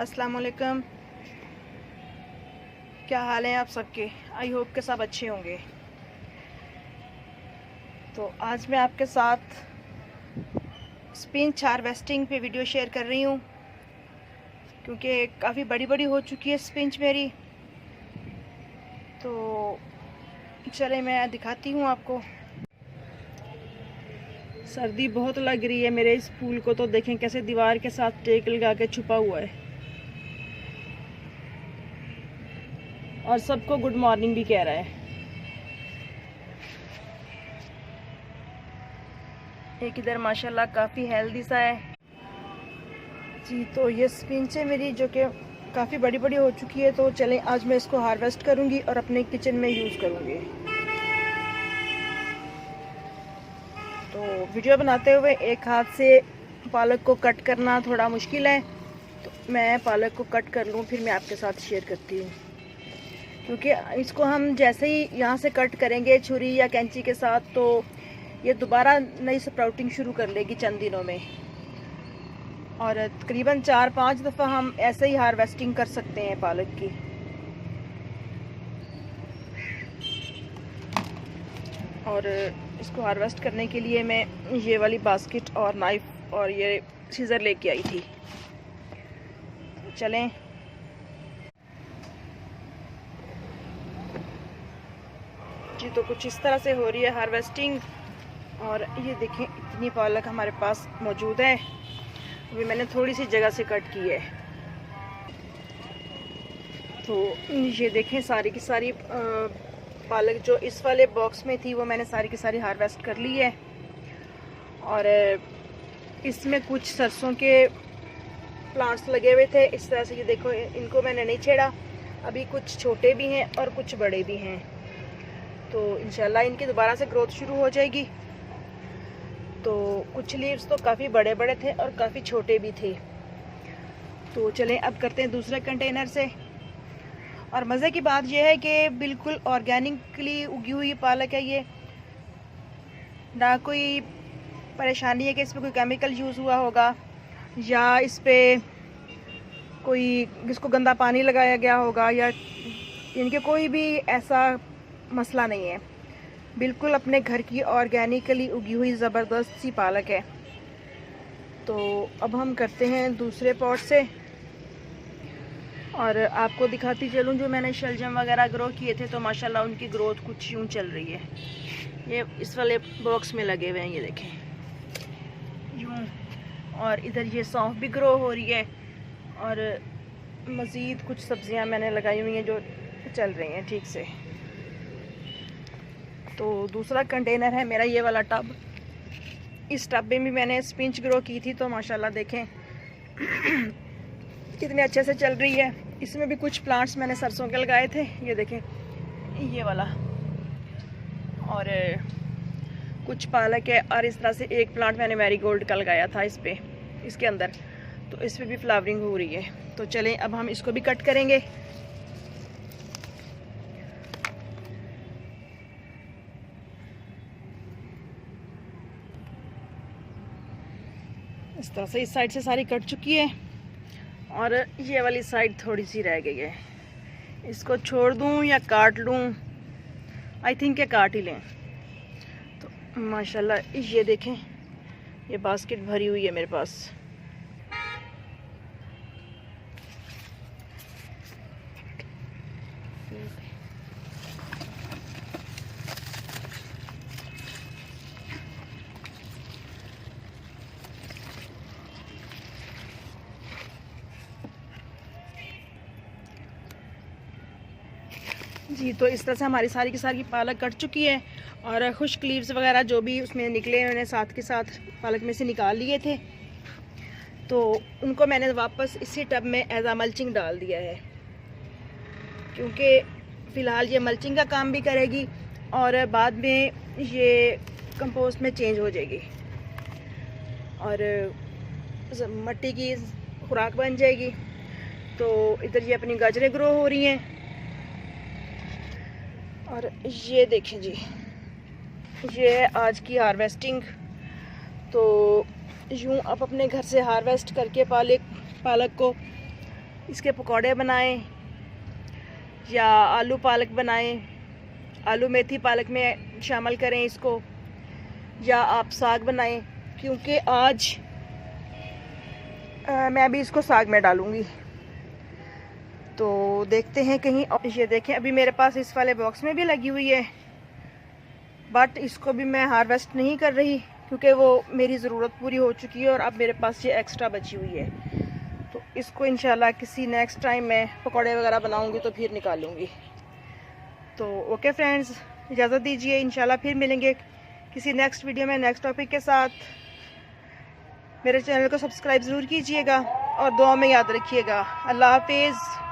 अस्सलाम वालेकुम। क्या हाल है आप सबके? आई होप के सब अच्छे होंगे। तो आज मैं आपके साथ स्पिंच हार्वेस्टिंग पे वीडियो शेयर कर रही हूँ, क्योंकि काफ़ी बड़ी बड़ी हो चुकी है स्पिंच मेरी। तो चले मैं दिखाती हूँ आपको। सर्दी बहुत लग रही है मेरे इस फूल को, तो देखें कैसे दीवार के साथ टेक लगा के छुपा हुआ है, और सबको गुड मॉर्निंग भी कह रहा है। एक इधर माशाल्लाह काफ़ी हेल्दी सा है जी। तो ये स्पिंच है मेरी, जो कि काफ़ी बड़ी बड़ी हो चुकी है। तो चलें आज मैं इसको हार्वेस्ट करूँगी और अपने किचन में यूज़ करूँगी। तो वीडियो बनाते हुए एक हाथ से पालक को कट करना थोड़ा मुश्किल है, तो मैं पालक को कट कर लूँ फिर मैं आपके साथ शेयर करती हूँ। क्योंकि इसको हम जैसे ही यहाँ से कट करेंगे छुरी या कैंची के साथ, तो ये दोबारा नई स्प्राउटिंग शुरू कर लेगी चंद दिनों में। और तकरीबन 4-5 दफ़ा हम ऐसे ही हार्वेस्टिंग कर सकते हैं पालक की। और इसको हार्वेस्ट करने के लिए मैं ये वाली बास्केट और नाइफ और ये सीज़र लेके आई थी। तो चलें जी। तो कुछ इस तरह से हो रही है हार्वेस्टिंग। और ये देखें इतनी पालक हमारे पास मौजूद है। अभी मैंने थोड़ी सी जगह से कट की है। तो ये देखें सारी की सारी पालक जो इस वाले बॉक्स में थी वो मैंने सारी की सारी हार्वेस्ट कर ली है। और इसमें कुछ सरसों के प्लांट्स लगे हुए थे इस तरह से। ये देखो इनको मैंने नहीं छेड़ा। अभी कुछ छोटे भी हैं और कुछ बड़े भी हैं। तो इंशाल्लाह इनकी दोबारा से ग्रोथ शुरू हो जाएगी। तो कुछ लीव्स तो काफ़ी बड़े बड़े थे और काफ़ी छोटे भी थे। तो चलें अब करते हैं दूसरे कंटेनर से। और मज़े की बात यह है कि बिल्कुल ऑर्गेनिकली उगी हुई पालक है ये। ना कोई परेशानी है कि इस पर कोई केमिकल यूज़ हुआ होगा या इस पर कोई जिसको गंदा पानी लगाया गया होगा, या इनके कोई भी ऐसा मसला नहीं है। बिल्कुल अपने घर की ऑर्गेनिकली उगी हुई ज़बरदस्त सी पालक है। तो अब हम करते हैं दूसरे पॉट से। और आपको दिखाती चलूँ जो मैंने शलजम वगैरह ग्रो किए थे, तो माशाल्लाह उनकी ग्रोथ कुछ यूँ चल रही है। ये इस वाले बॉक्स में लगे हुए हैं, ये देखें यूँ। और इधर ये सौंफ भी ग्रो हो रही है। और मज़ीद कुछ सब्ज़ियाँ मैंने लगाई हुई हैं जो चल रही हैं ठीक से। तो दूसरा कंटेनर है मेरा ये वाला टब। इस टब में भी मैंने स्पिंच ग्रो की थी। तो माशाल्लाह देखें कितने अच्छे से चल रही है। इसमें भी कुछ प्लांट्स मैंने सरसों के लगाए थे, ये देखें ये वाला। और कुछ पालक है। और इस तरह से एक प्लांट मैंने मैरीगोल्ड का लगाया था इसके अंदर। तो इस पर भी फ्लावरिंग हो रही है। तो चलें अब हम इसको भी कट करेंगे। इस तरह से इस साइड से सारी कट चुकी है और ये वाली साइड थोड़ी सी रह गई है। इसको छोड़ दूं या काट लूं? आई थिंक ये काट ही लें। तो माशाल्लाह ये देखें ये बास्केट भरी हुई है मेरे पास। जी तो इस तरह से हमारी सारी की सारी पालक कट चुकी है। और खुश्क लीव्स वगैरह जो भी उसमें निकले उन्हें साथ के साथ पालक में से निकाल लिए थे। तो उनको मैंने वापस इसी टब में एज आ मल्चिंग डाल दिया है, क्योंकि फ़िलहाल ये मल्चिंग का काम भी करेगी और बाद में ये कंपोस्ट में चेंज हो जाएगी और मिट्टी की खुराक बन जाएगी। तो इधर ये अपनी गाजरें ग्रो हो रही हैं। और ये देखें जी ये है आज की हार्वेस्टिंग। तो यूँ आप अपने घर से हार्वेस्ट करके पालक को इसके पकौड़े बनाएं या आलू पालक बनाएं, आलू मेथी पालक में शामिल करें इसको, या आप साग बनाएं, क्योंकि आज मैं भी इसको साग में डालूंगी। तो देखते हैं कहीं। ये देखें, अभी मेरे पास इस वाले बॉक्स में भी लगी हुई है, बट इसको भी मैं हार्वेस्ट नहीं कर रही क्योंकि वो मेरी ज़रूरत पूरी हो चुकी है और अब मेरे पास ये एक्स्ट्रा बची हुई है। तो इसको इंशाल्लाह किसी नेक्स्ट टाइम मैं पकौड़े वगैरह बनाऊंगी तो फिर निकालूंगी। तो ओके फ्रेंड्स, इजाज़त दीजिए, इंशाल्लाह फिर मिलेंगे किसी नेक्स्ट वीडियो में नेक्स्ट टॉपिक के साथ। मेरे चैनल को सब्सक्राइब ज़रूर कीजिएगा और दुआ में याद रखिएगा। अल्लाह हाफिज़।